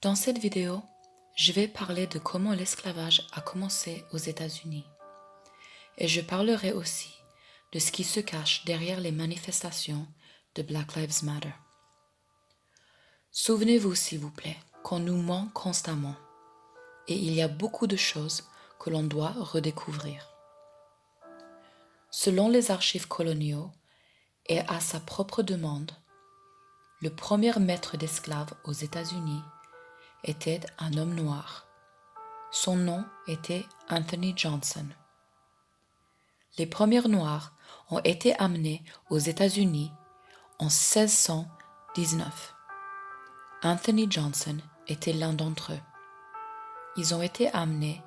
Dans cette vidéo, je vais parler de comment l'esclavage a commencé aux États-Unis. Et je parlerai aussi de ce qui se cache derrière les manifestations de Black Lives Matter. Souvenez-vous, s'il vous plaît, qu'on nous ment constamment. Et il y a beaucoup de choses que l'on doit redécouvrir. Selon les archives coloniaux et à sa propre demande, le premier maître d'esclaves aux États-Unis était un homme noir. Son nom était Anthony Johnson. Les premiers Noirs ont été amenés aux États-Unis en 1619. Anthony Johnson était l'un d'entre eux. Ils ont été amenés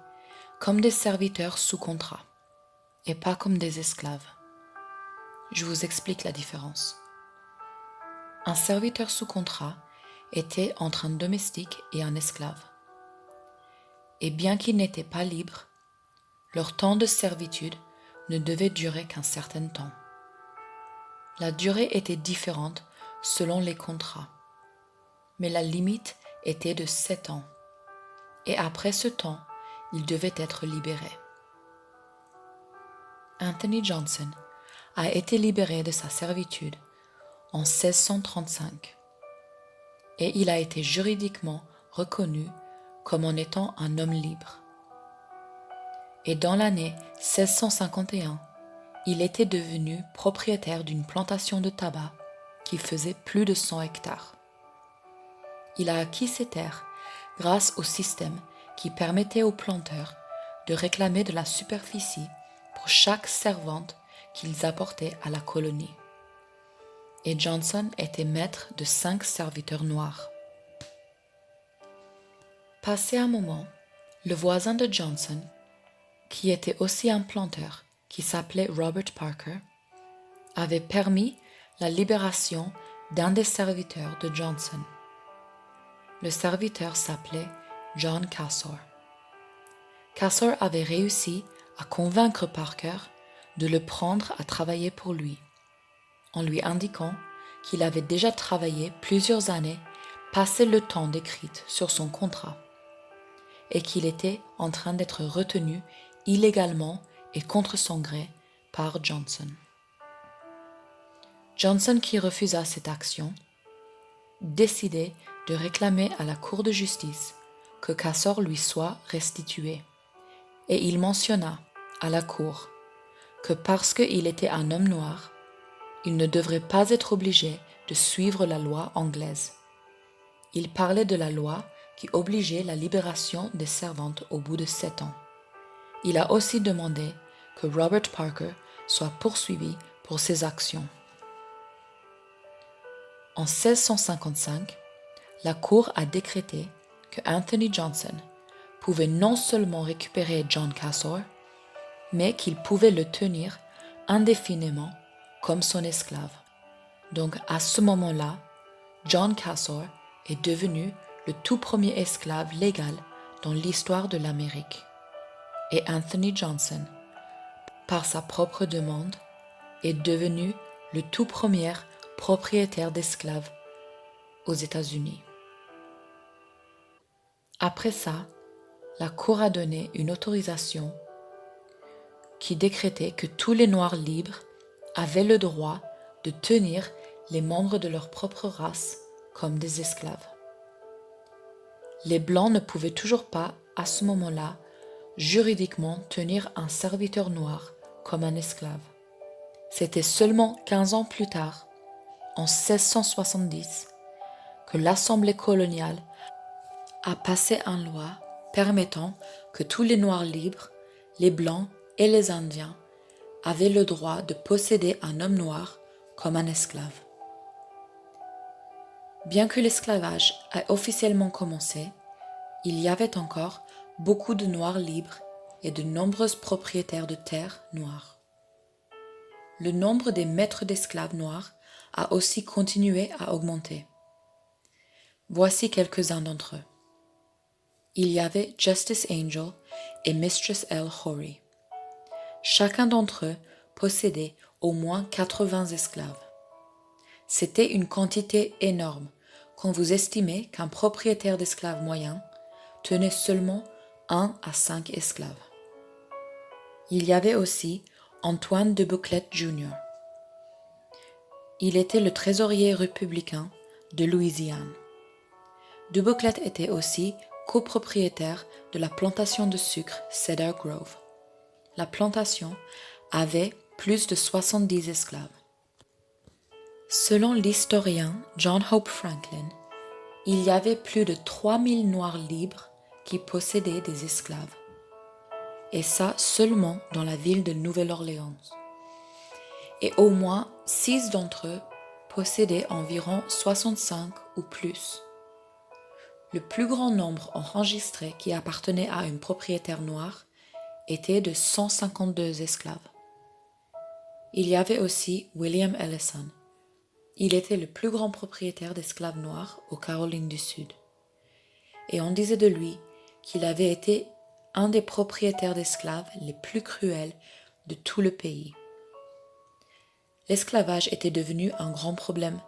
comme des serviteurs sous contrat et pas comme des esclaves. Je vous explique la différence. Un serviteur sous contrat était entre un domestique et un esclave. Et bien qu'ils n'étaient pas libres, leur temps de servitude ne devait durer qu'un certain temps. La durée était différente selon les contrats, mais la limite était de 7 ans. Et après ce temps, ils devaient être libérés. Anthony Johnson a été libéré de sa servitude en 1635 et il a été juridiquement reconnu comme en étant un homme libre. Et dans l'année 1651, il était devenu propriétaire d'une plantation de tabac qui faisait plus de 100 hectares. Il a acquis ces terres grâce au système qui permettait aux planteurs de réclamer de la superficie pour chaque servante qu'ils apportaient à la colonie. Et Johnson était maître de 5 serviteurs noirs. Passé un moment, le voisin de Johnson, qui était aussi un planteur, qui s'appelait Robert Parker, avait permis la libération d'un des serviteurs de Johnson. Le serviteur s'appelait John Casor. Casor avait réussi à convaincre Parker de le prendre à travailler pour lui, en lui indiquant qu'il avait déjà travaillé plusieurs années, passé le temps décrit sur son contrat, et qu'il était en train d'être retenu illégalement et contre son gré par Johnson. Johnson, qui refusa cette action, décidait de réclamer à la Cour de justice que Casor lui soit restitué. Et il mentionna à la Cour que parce qu'il était un homme noir, il ne devrait pas être obligé de suivre la loi anglaise. Il parlait de la loi qui obligeait la libération des servantes au bout de 7 ans. Il a aussi demandé que Robert Parker soit poursuivi pour ses actions. En 1655, la Cour a décrété que Anthony Johnson pouvait non seulement récupérer John Casor, mais qu'il pouvait le tenir indéfiniment comme son esclave. Donc à ce moment-là, John Casor est devenu le tout premier esclave légal dans l'histoire de l'Amérique. Et Anthony Johnson, par sa propre demande, est devenu le tout premier propriétaire d'esclaves aux États-Unis. Après ça, la Cour a donné une autorisation qui décrétait que tous les Noirs libres avaient le droit de tenir les membres de leur propre race comme des esclaves. Les Blancs ne pouvaient toujours pas, à ce moment-là, juridiquement tenir un serviteur noir comme un esclave. C'était seulement 15 ans plus tard, en 1670, que l'Assemblée coloniale a passé une loi permettant que tous les Noirs libres, les Blancs et les Indiens avaient le droit de posséder un homme noir comme un esclave. Bien que l'esclavage ait officiellement commencé, il y avait encore beaucoup de Noirs libres et de nombreux propriétaires de terres noires. Le nombre des maîtres d'esclaves noirs a aussi continué à augmenter. Voici quelques-uns d'entre eux. Il y avait Justice Angel et Mistress L. Horry. Chacun d'entre eux possédait au moins 80 esclaves. C'était une quantité énorme quand vous estimez qu'un propriétaire d'esclaves moyen tenait seulement 1 à 5 esclaves. Il y avait aussi Antoine de Buccleuch Jr. Il était le trésorier républicain de Louisiane. De Buccleuch était aussi copropriétaire de la plantation de sucre Cedar Grove. La plantation avait plus de 70 esclaves. Selon l'historien John Hope Franklin, il y avait plus de 3000 Noirs libres qui possédaient des esclaves. Et ça seulement dans la ville de Nouvelle-Orléans. Et au moins 6 d'entre eux possédaient environ 65 ou plus. Le plus grand nombre enregistré qui appartenait à un propriétaire noir était de 152 esclaves. Il y avait aussi William Ellison. Il était le plus grand propriétaire d'esclaves noirs aux Carolines du Sud. Et on disait de lui qu'il avait été un des propriétaires d'esclaves les plus cruels de tout le pays. L'esclavage était devenu un grand problème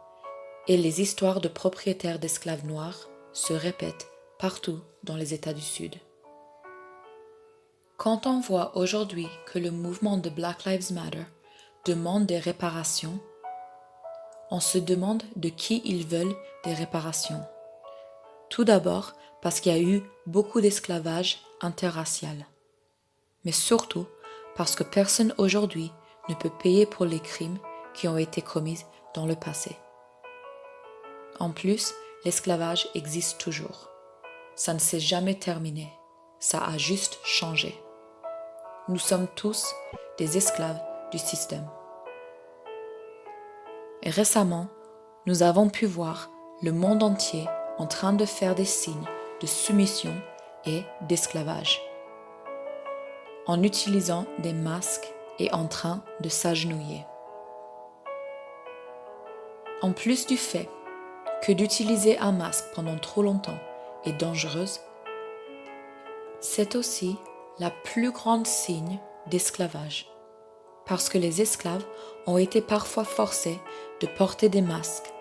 et les histoires de propriétaires d'esclaves noirs se répètent partout dans les États du Sud. Quand on voit aujourd'hui que le mouvement de Black Lives Matter demande des réparations, on se demande de qui ils veulent des réparations. Tout d'abord parce qu'il y a eu beaucoup d'esclavage interracial, mais surtout parce que personne aujourd'hui ne peut payer pour les crimes qui ont été commis dans le passé. En plus, l'esclavage existe toujours. Ça ne s'est jamais terminé, ça a juste changé. Nous sommes tous des esclaves du système. Et récemment, nous avons pu voir le monde entier en train de faire des signes de soumission et d'esclavage, en utilisant des masques et en train de s'agenouiller. En plus du fait que d'utiliser un masque pendant trop longtemps est dangereuse, c'est aussi la plus grande signe d'esclavage, parce que les esclaves ont été parfois forcés de porter des masques.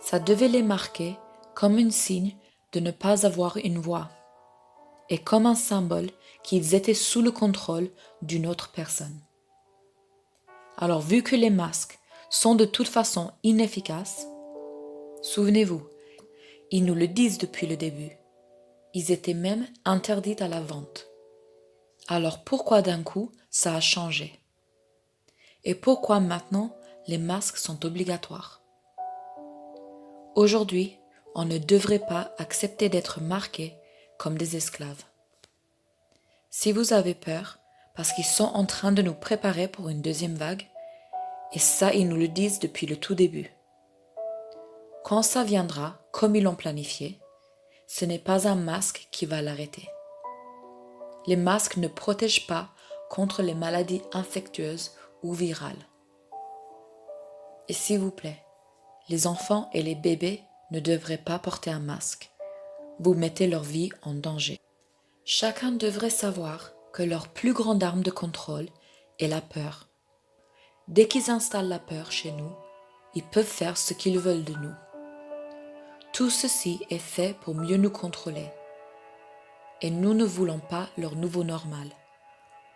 Ça devait les marquer comme un signe de ne pas avoir une voix, et comme un symbole qu'ils étaient sous le contrôle d'une autre personne. Alors vu que les masques sont de toute façon inefficaces, souvenez-vous, ils nous le disent depuis le début, ils étaient même interdits à la vente. Alors pourquoi d'un coup ça a changé? Et pourquoi maintenant les masques sont obligatoires? Aujourd'hui, on ne devrait pas accepter d'être marqués comme des esclaves. Si vous avez peur, parce qu'ils sont en train de nous préparer pour une deuxième vague, et ça ils nous le disent depuis le tout début. Quand ça viendra, comme ils l'ont planifié, ce n'est pas un masque qui va l'arrêter. Les masques ne protègent pas contre les maladies infectieuses ou virales. Et s'il vous plaît, les enfants et les bébés ne devraient pas porter un masque. Vous mettez leur vie en danger. Chacun devrait savoir que leur plus grande arme de contrôle est la peur. Dès qu'ils installent la peur chez nous, ils peuvent faire ce qu'ils veulent de nous. Tout ceci est fait pour mieux nous contrôler. Et nous ne voulons pas leur nouveau normal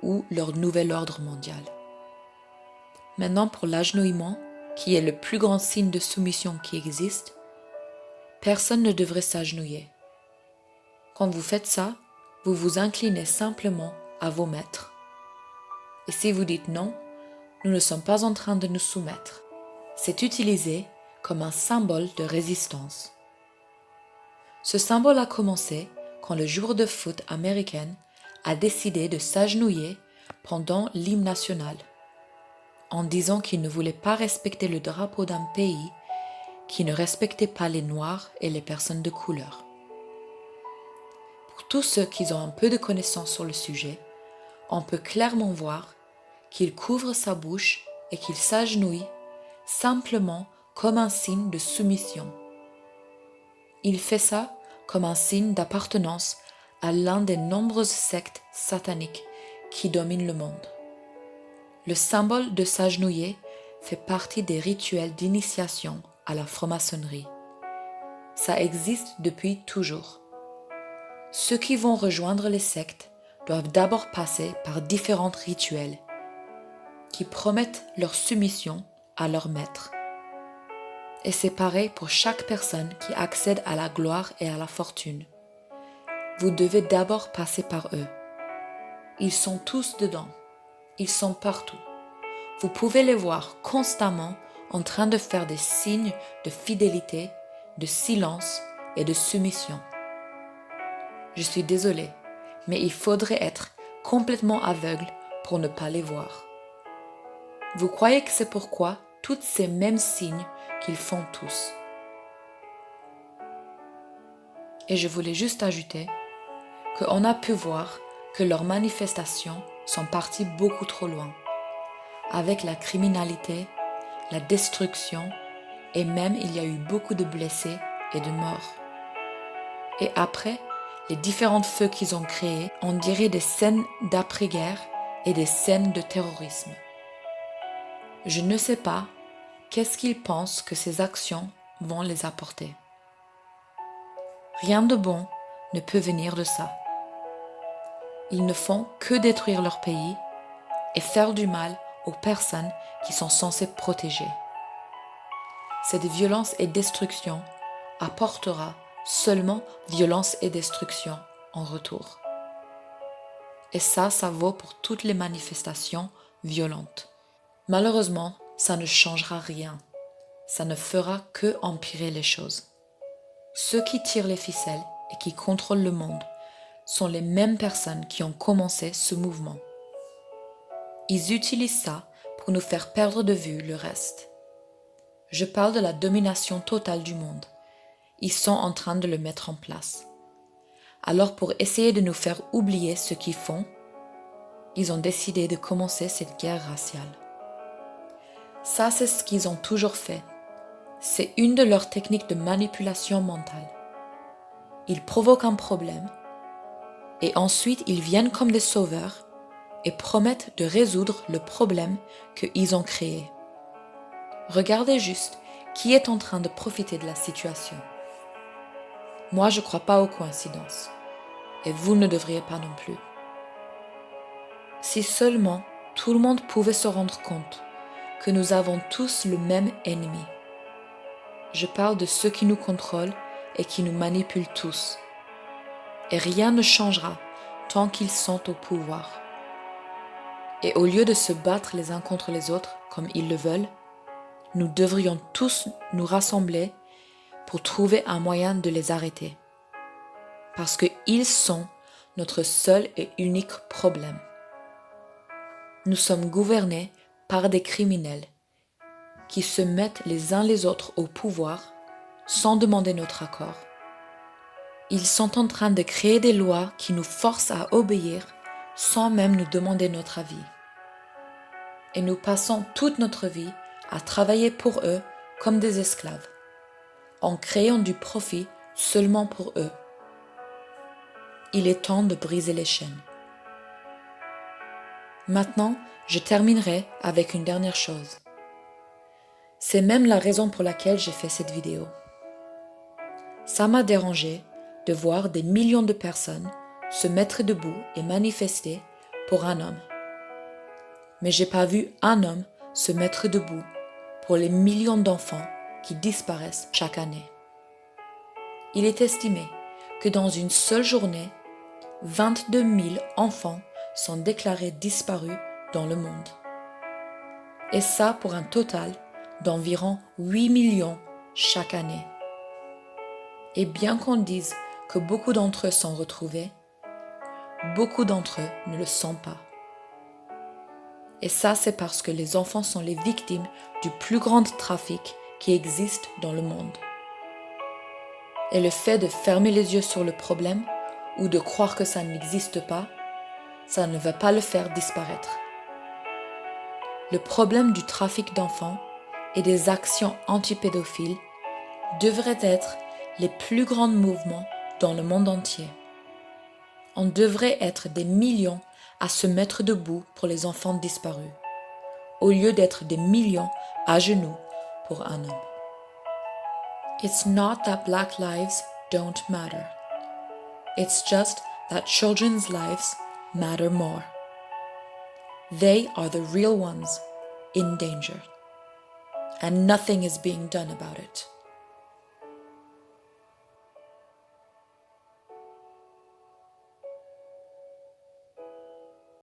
ou leur nouvel ordre mondial. Maintenant pour l'agenouillement, qui est le plus grand signe de soumission qui existe, personne ne devrait s'agenouiller. Quand vous faites ça, vous vous inclinez simplement à vos maîtres. Et si vous dites non, nous ne sommes pas en train de nous soumettre. C'est utilisé comme un symbole de résistance. Ce symbole a commencé quand le joueur de foot américain a décidé de s'agenouiller pendant l'hymne national, en disant qu'il ne voulait pas respecter le drapeau d'un pays qui ne respectait pas les Noirs et les personnes de couleur. Pour tous ceux qui ont un peu de connaissance sur le sujet, on peut clairement voir qu'il couvre sa bouche et qu'il s'agenouille simplement comme un signe de soumission. Il fait ça comme un signe d'appartenance à l'un des nombreuses sectes sataniques qui dominent le monde. Le symbole de s'agenouiller fait partie des rituels d'initiation à la franc-maçonnerie. Ça existe depuis toujours. Ceux qui vont rejoindre les sectes doivent d'abord passer par différents rituels qui promettent leur soumission à leur maître. Et c'est pareil pour chaque personne qui accède à la gloire et à la fortune. Vous devez d'abord passer par eux. Ils sont tous dedans. Ils sont partout. Vous pouvez les voir constamment en train de faire des signes de fidélité, de silence et de soumission. Je suis désolée, mais il faudrait être complètement aveugle pour ne pas les voir. Vous croyez que c'est pourquoi tous ces mêmes signes qu'ils font tous. Et je voulais juste ajouter qu'on a pu voir que leurs manifestations sont parties beaucoup trop loin, avec la criminalité, la destruction, et même il y a eu beaucoup de blessés et de morts. Et après, les différents feux qu'ils ont créés, on dirait des scènes d'après-guerre et des scènes de terrorisme. Je ne sais pas qu'est-ce qu'ils pensent que ces actions vont les apporter. Rien de bon ne peut venir de ça. Ils ne font que détruire leur pays et faire du mal aux personnes qui sont censées protéger. Cette violence et destruction apportera seulement violence et destruction en retour. Et ça vaut pour toutes les manifestations violentes. Malheureusement, ça ne changera rien. Ça ne fera que empirer les choses. Ceux qui tirent les ficelles et qui contrôlent le monde sont les mêmes personnes qui ont commencé ce mouvement. Ils utilisent ça pour nous faire perdre de vue le reste. Je parle de la domination totale du monde. Ils sont en train de le mettre en place. Alors pour essayer de nous faire oublier ce qu'ils font, ils ont décidé de commencer cette guerre raciale. Ça, c'est ce qu'ils ont toujours fait. C'est une de leurs techniques de manipulation mentale. Ils provoquent un problème et ensuite ils viennent comme des sauveurs et promettent de résoudre le problème qu'ils ont créé. Regardez juste qui est en train de profiter de la situation. Moi, je ne crois pas aux coïncidences. Et vous ne devriez pas non plus. Si seulement tout le monde pouvait se rendre compte que nous avons tous le même ennemi. Je parle de ceux qui nous contrôlent et qui nous manipulent tous. Et rien ne changera tant qu'ils sont au pouvoir. Et au lieu de se battre les uns contre les autres comme ils le veulent, nous devrions tous nous rassembler pour trouver un moyen de les arrêter. Parce qu'ils sont notre seul et unique problème. Nous sommes gouvernés par des criminels qui se mettent les uns les autres au pouvoir sans demander notre accord. Ils sont en train de créer des lois qui nous forcent à obéir sans même nous demander notre avis. Et nous passons toute notre vie à travailler pour eux comme des esclaves, en créant du profit seulement pour eux. Il est temps de briser les chaînes. Maintenant, je terminerai avec une dernière chose. C'est même la raison pour laquelle j'ai fait cette vidéo. Ça m'a dérangé de voir des millions de personnes se mettre debout et manifester pour un homme. Mais j'ai pas vu un homme se mettre debout pour les millions d'enfants qui disparaissent chaque année. Il est estimé que dans une seule journée, 22 000 enfants sont déclarés disparus dans le monde. Et ça pour un total d'environ 8 millions chaque année. Et bien qu'on dise que beaucoup d'entre eux sont retrouvés, beaucoup d'entre eux ne le sont pas. Et ça, c'est parce que les enfants sont les victimes du plus grand trafic qui existe dans le monde. Et le fait de fermer les yeux sur le problème ou de croire que ça n'existe pas, ça ne va pas le faire disparaître. Le problème du trafic d'enfants et des actions antipédophiles devrait être les plus grands mouvements dans le monde entier. On devrait être des millions à se mettre debout pour les enfants disparus, au lieu d'être des millions à genoux pour un homme. It's not that black lives don't matter. It's just that children's lives matter more. They are the real ones in danger, and nothing is being done about it.